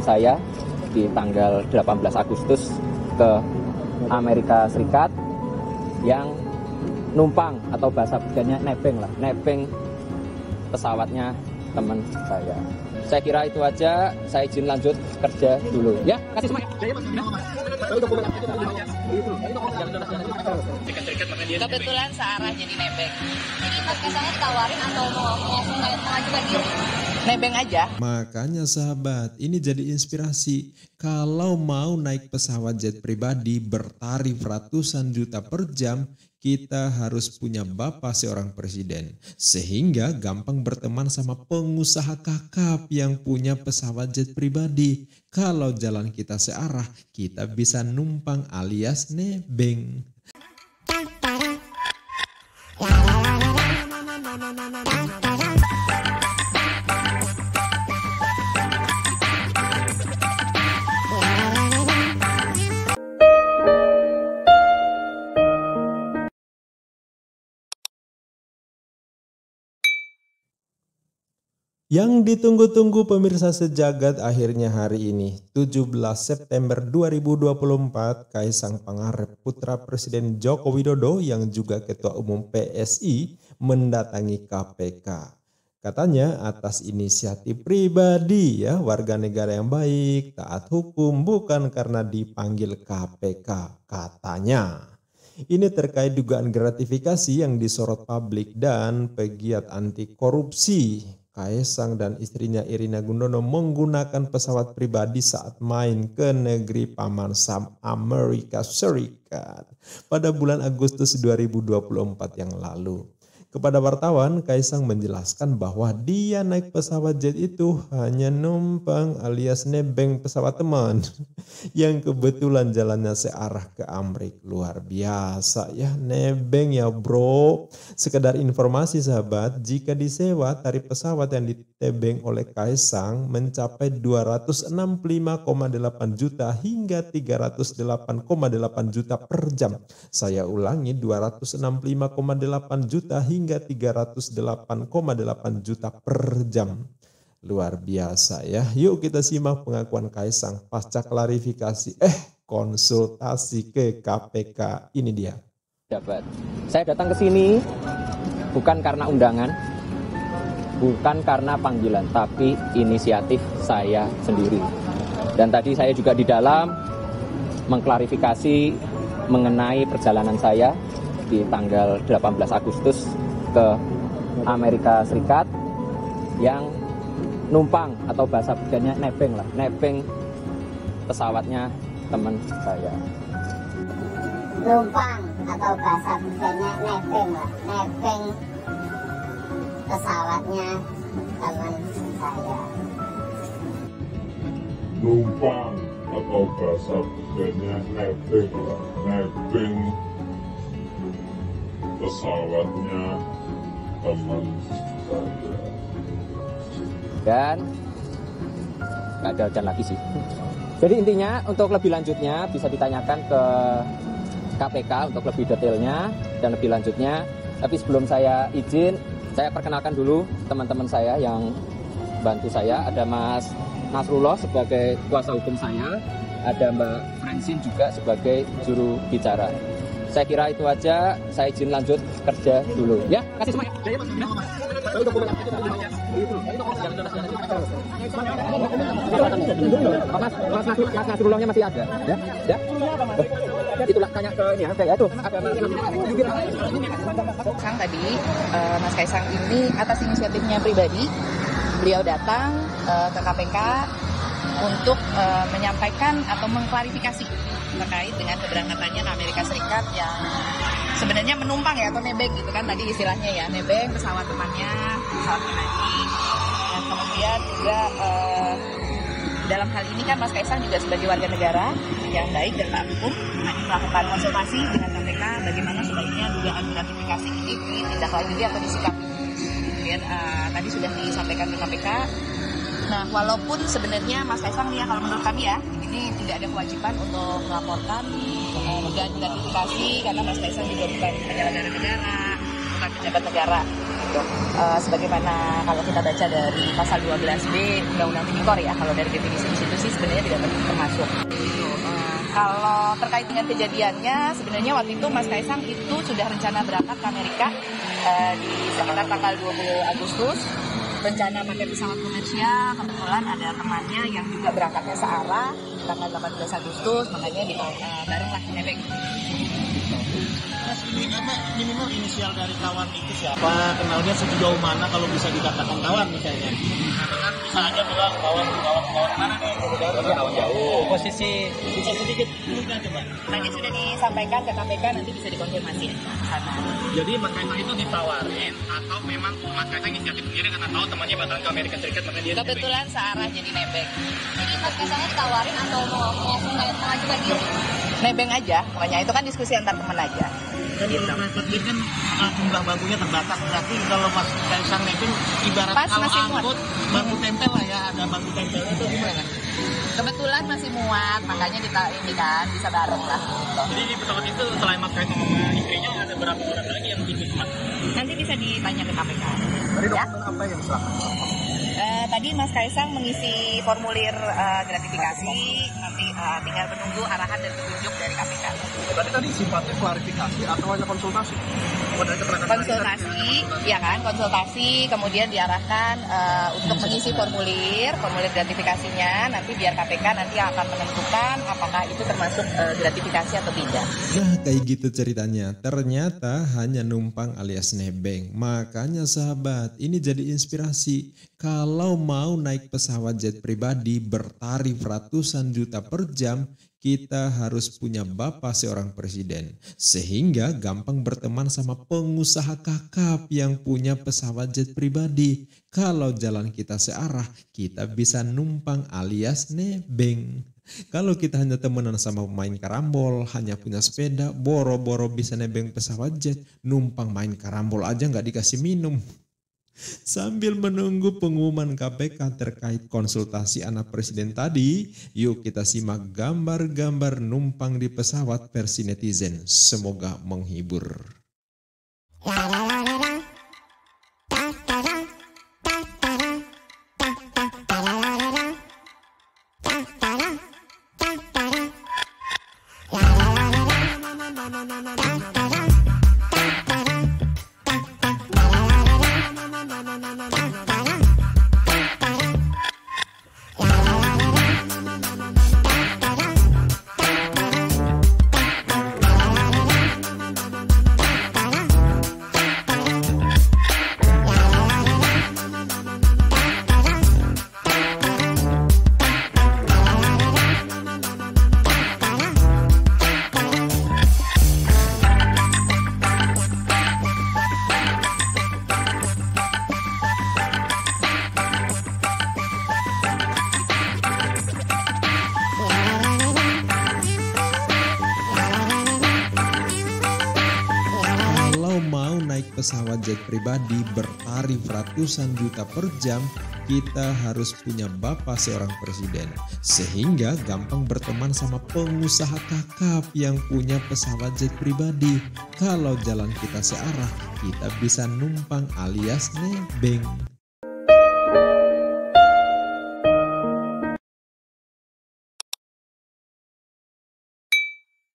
saya di tanggal 18 Agustus ke Amerika Serikat yang numpang atau bahasa bedanya nebeng pesawatnya teman saya. Saya kira itu aja, saya izin lanjut kerja dulu. Ya, kasih semua. Kebetulan searah jadi nebeng. Jadi Mas Kaisangnya ditawarin atau mau mengajukan diri? Nebeng aja. Makanya sahabat, ini jadi inspirasi. Kalau mau naik pesawat jet pribadi bertarif ratusan juta per jam, kita harus punya bapak seorang presiden. Sehingga gampang berteman sama pengusaha kakap yang punya pesawat jet pribadi. Kalau jalan kita searah, kita bisa numpang alias nebeng. Yang ditunggu-tunggu pemirsa sejagat akhirnya hari ini, 17 September 2024, Kaisang Pangarep putra Presiden Joko Widodo yang juga Ketua Umum PSI mendatangi KPK. Katanya atas inisiatif pribadi ya, warga negara yang baik, taat hukum, bukan karena dipanggil KPK, katanya. Ini terkait dugaan gratifikasi yang disorot publik dan pegiat anti korupsi. Kaisang dan istrinya Irina Gundono menggunakan pesawat pribadi saat main ke negeri Paman Sam Amerika Serikat pada bulan Agustus 2024 yang lalu. Kepada wartawan, Kaisang menjelaskan bahwa dia naik pesawat jet itu hanya numpang alias nebeng pesawat teman yang kebetulan jalannya searah ke Amerika. Luar biasa ya, nebeng ya bro. Sekedar informasi sahabat, jika disewa tarif pesawat yang ditebeng oleh Kaisang mencapai 265,8 juta hingga 308,8 juta per jam. Saya ulangi, 265,8 juta hingga 308,8 juta per jam. Luar biasa ya. Yuk kita simak pengakuan Kaisang pasca klarifikasi konsultasi ke KPK. Ini dia. Saya datang ke sini bukan karena undangan, bukan karena panggilan, tapi inisiatif saya sendiri. Dan tadi saya juga di dalam mengklarifikasi mengenai perjalanan saya di tanggal 18 Agustus ke Amerika Serikat yang numpang atau bahasa bedanya nebeng pesawatnya teman saya. Numpang atau bahasa bedanya nebeng pesawatnya teman saya. Numpang atau bahasa bedanya nebeng pesawatnya teman saya. Dan nggak ada hujan lagi sih. Jadi intinya untuk lebih lanjutnya bisa ditanyakan ke KPK untuk lebih detailnya dan lebih lanjutnya. Tapi sebelum saya izin, saya perkenalkan dulu teman-teman saya yang bantu saya. Ada Mas Nasrullah sebagai kuasa hukum saya, ada Mbak Francine juga sebagai juru bicara. Saya kira itu aja, saya izin lanjut kerja dulu. Ya, kasih semua ya. Mas Nasrullahnya masih ada, ya. Itulah tanya ke ini ya, tuh ada Kang tadi, Mas Kaisang ini atas inisiatifnya pribadi, beliau datang ke KPK untuk menyampaikan atau mengklarifikasi terkait dengan keberangkatannya ke Amerika Serikat yang sebenarnya menumpang ya atau nebeng gitu kan tadi istilahnya ya, nebeng pesawat temannya, pesawat pribadi. Dan kemudian juga dalam hal ini kan Mas Kaisang juga sebagai warga negara yang baik dan taat hukum melakukan konsultasi dengan KPK bagaimana sebaiknya dugaan gratifikasi ini ditindaklanjuti atau disikapi. Kemudian tadi sudah disampaikan ke KPK. Nah, walaupun sebenarnya Mas Kaisang nih ya, kalau menurut kami ya, ini tidak ada kewajiban untuk melaporkan dugaan gratifikasi karena Mas Kaisang juga bukan penyelenggara negara, bukan pejabat negara. Gitu. Sebagaimana kalau kita baca dari pasal 12B Undang-Undang Tipikor ya, kalau dari definisi institusi sebenarnya tidak termasuk. Kalau terkait dengan kejadiannya, sebenarnya waktu itu Mas Kaisang itu sudah rencana berangkat ke Amerika di sekitar tanggal 20 Agustus. Rencana pakai pesawat komersial, kebetulan ada temannya yang juga berangkatnya searah tanggal 18 Agustus, makanya barenglah nebeng. Mas, minimal inisial dari kawan itu siapa? Kenalnya sejauh mana kalau bisa dikatakan kawan misalnya? Kan bisa aja bilang kawan mana nih? Kawan jauh. Posisi bisa sedikit dulu coba. Tadi sudah disampaikan ke KPK, nanti bisa dikonfirmasi sana. Jadi Mas Kaisang itu ditawarin atau memang Mas Kaisang inisiatif sendiri karena tahu temannya bakalan ke Amerika Serikat makanya dia Kebetulan searah jadi nebeng. Jadi Mas Kaisangnya ditawarin atau mau mengajukan diri? Nebeng aja, pokoknya itu kan diskusi antar teman aja. Dan di private jet kan jumlah bangkunya terbatas, berarti kalau Mas Kaisang nebeng ibarat Pas kalau masih muat. angkut bangku tempel lah ya, ada bangku tempelnya itu gimana? Kebetulan masih muat, makanya kita ini kan bisa bareng lah. Jadi di pesawat itu selain Mas Kaisang sama istrinya ada berapa orang lagi yang ikut Mas? Nanti bisa ditanya ke KPK. Dari Ya. dokumen apa yang selamat? Tadi Mas Kaisang mengisi formulir gratifikasi, nanti tinggal menunggu arahan dan petunjuk dari KPK. Berarti tadi sifatnya klarifikasi atau hanya konsultasi? Konsultasi, ya kan, konsultasi, kemudian diarahkan untuk mengisi formulir gratifikasinya, nanti biar KPK nanti akan menentukan apakah itu termasuk gratifikasi atau tidak. Nah kayak gitu ceritanya, ternyata hanya numpang alias nebeng. Makanya sahabat, ini jadi inspirasi. Kalau mau naik pesawat jet pribadi bertarif ratusan juta per jam, kita harus punya bapak seorang presiden. Sehingga gampang berteman sama pengusaha kakap yang punya pesawat jet pribadi. Kalau jalan kita searah, kita bisa numpang alias nebeng. Kalau kita hanya temenan sama pemain karambol, hanya punya sepeda, boro-boro bisa nebeng pesawat jet, numpang main karambol aja nggak dikasih minum. Sambil menunggu pengumuman KPK terkait konsultasi anak presiden tadi, yuk kita simak gambar-gambar numpang di pesawat versi netizen. Semoga menghibur. Pesawat jet pribadi bertarif ratusan juta per jam, kita harus punya bapak seorang presiden. Sehingga gampang berteman sama pengusaha kakap yang punya pesawat jet pribadi. Kalau jalan kita searah, kita bisa numpang alias nebeng.